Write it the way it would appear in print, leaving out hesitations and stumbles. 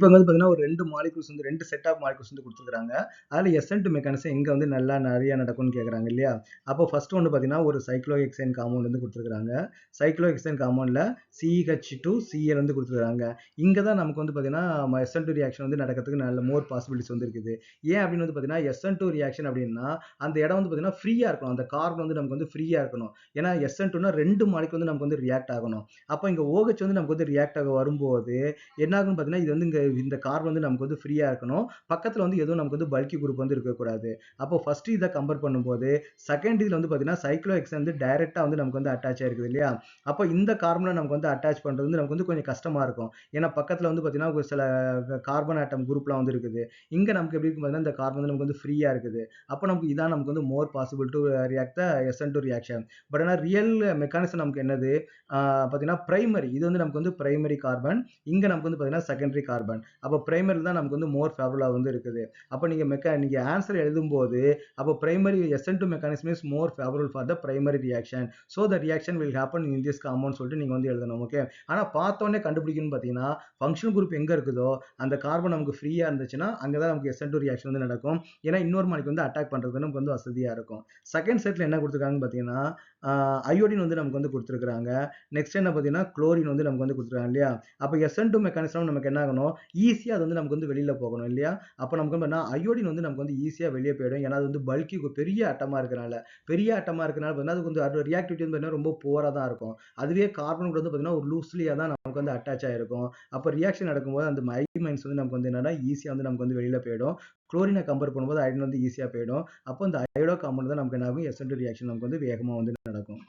இப்போ வந்து பார்த்தீங்கன்னா ஒரு 2 மாலிக்யூல்ஸ் வந்து 2 செட் ஆஃப் மாலிக்யூல்ஸ் வந்து குடுத்துருக்காங்க. அதுல SN2 மெக்கானிசம் எங்க வந்து நல்லா நெறைய நடக்கும்னு கேட்குறாங்க இல்லையா? அப்போ ஃபர்ஸ்ட் ஒண்ணு பார்த்தீங்கன்னா, ஒரு சைக்ளோஹெக்சேன் காம்பவுண்ட் வந்து குடுத்துருக்காங்க. சைக்ளோஹெக்சேன் காம்பவுண்ட்ல CH2Cl வந்து குடுத்துருக்காங்க. இங்க தான் நமக்கு வந்து பார்த்தீங்கன்னா, SN2 ரியாக்ஷன் வந்து நடக்கிறதுக்கு நல்ல மோர் பாசிபிலிட்டிஸ் வந்து இருக்குது. ஏன் அப்படின்னு வந்து பார்த்தீங்கன்னா, SN2 ரியாக்ஷன் அப்படின்னா, அந்த இடம் வந்து பார்த்தீங்கன்னா ஃப்ரீயா இருக்கணும். அந்த கார்பன் வந்து நமக்கு வந்து ஃப்ரீயா இருக்கணும். ஏன்னா SN2னா 2 மாலிக்யூல் வந்து நமக்கு வந்து ரியாக்ட் ஆகணும். அப்போ இங்க OH வந்து நமக்கு வந்து ரியாக்ட் ஆக வரும்போது என்ன ஆகும்னு பார்த்தீங்கன்னா, இது வந்து இந்த கார்பன் வந்து நமக்கு வந்து ஃப்ரீயா இருக்கணும். பக்கத்துல வந்து எதுவும் நமக்கு வந்து பல்கி குரூப் வந்து இருக்கக்கூடாது. அப்போ ஃபர்ஸ்ட் இத கம்பேர் பண்ணும்போது, செகண்ட் இதுல வந்து பார்த்தீங்கன்னா, சைக்ளோஹெக்சேன் வந்து டைரக்ட்டா வந்து நமக்கு வந்து அட்டாச் ஆயிருக்குது இல்லையா? அப்போ இந்த கார்பன நமக்கு வந்து அட்டாச் பண்றது வந்து நமக்கு வந்து கொஞ்சம் கஷ்டமா இருக்கும். ஏன்னா பக்கத்துல வந்து பார்த்தீங்கன்னா, ஒரு சில கார்பன் ஆட்டம் குரூப்லாம் வந்து இருக்குது. இங்க நமக்கு எப்படி இருக்கு பார்த்தீங்கன்னா, இந்த கார்பன் வந்து நமக்கு வந்து ஃப்ரீயா இருக்குது. அப்போ நமக்கு இதான் நமக்கு வந்து more possible to react the SN2 reaction. But ஆனா ரியல் மெக்கானிசம் நமக்கு என்னது? பார்த்தீங்கன்னா பிரைமரி இது வந்து நமக்கு வந்து பிரைமரி கார்பன். இங்க நமக்கு வந்து பார்த்தீங்கன்னா செகண்டரி கார்பன். அப்போ பிரைமரி தான் நமக்கு வந்து மோர் ஃபேவரபிளா வந்து இருக்குது. அப்போ நீங்க ஆன்சர் எழுதும்போது அப்போ primary SN2 mechanism is more favourable for the primary reaction. So the reaction will happen in this compound சொல்லிட்டு நீங்க வந்து எழுதணும். ஓகே. ஆனா பார்த்தோன்னே கண்டுபிடிக்கணும்னு பார்த்தீங்கன்னா, ஃபங்க்ஷனல் குரூப் எங்க இருக்குதோ அந்த கார்பன் நமக்கு ஃப்ரீயா இருந்துச்சுன்னா, அங்க தான் நமக்கு SN2 ரியாக்ஷன் வந்து நடக்கும். ஏன்னா இன்னொரு மாலிக்யூல் வந்து அட்டாக் பண்றதுக்கு நமக்கு வந்து வசதியா இருக்கும். செகண்ட் செட்ல என்ன குடுத்துருக்காங்கன்னு பார்த்தீங்கன்னா, அயோடின் வந்து நமக்கு வந்து குடுத்துருக்காங்க. நெக்ஸ்ட் என்ன பார்த்தீங்கன்னா, குளோரின் வந்து நமக்கு வந்து குடுத்துருக்காங்க இல்லையா? அப்ப SN2 மெக்கானிசம் நமக்கு என்ன ஆகணும்? ஈஸியா அது வந்து நமக்கு வந்து வெளியில போகணும் இல்லையா? அப்ப நமக்கு வந்து பார்த்தீங்கன்னா, அயோடின் வந்து நமக்கு வந்து ஈஸியா வெளிய போயிடும். ஏன்னா அது வந்து பல்கி பெரிய ஆட்டமா இருக்கனால. பெரிய ஆட்டமா இருக்கனால பார்த்தீங்கன்னா, அதுக்கு வந்து அதோட ரியாக்டிவிட்டி வந்து பார்த்தீங்கன்னா ரொம்ப புவரா தான் இருக்கும். அதுவே கார்பன் கூட வந்து பார்த்தீங்கன்னா, ஒரு லூஸ்லியா தான் நமக்கு வந்து அட்டாச் ஆயிருக்கும். அப்ப ரியாக்ஷன் நடக்கும்போது அந்த மைன்ஸ் வந்து நமக்கு வந்து என்னன்னா, ஈஸியா வந்து நமக்கு வந்து வெளியில போயிடும். குளோரின கம்பேர் பண்ணும்போது அயோடின் வந்து ஈஸியா போயிடும். அப்போ இந்த அயோடோ காம்பவுண்ட் தான் நமக்கு என்ன ஆகும்? SN2 ரியாக்ஷன் நமக்கு வந்து வேகமா வந்து நடக்கும்.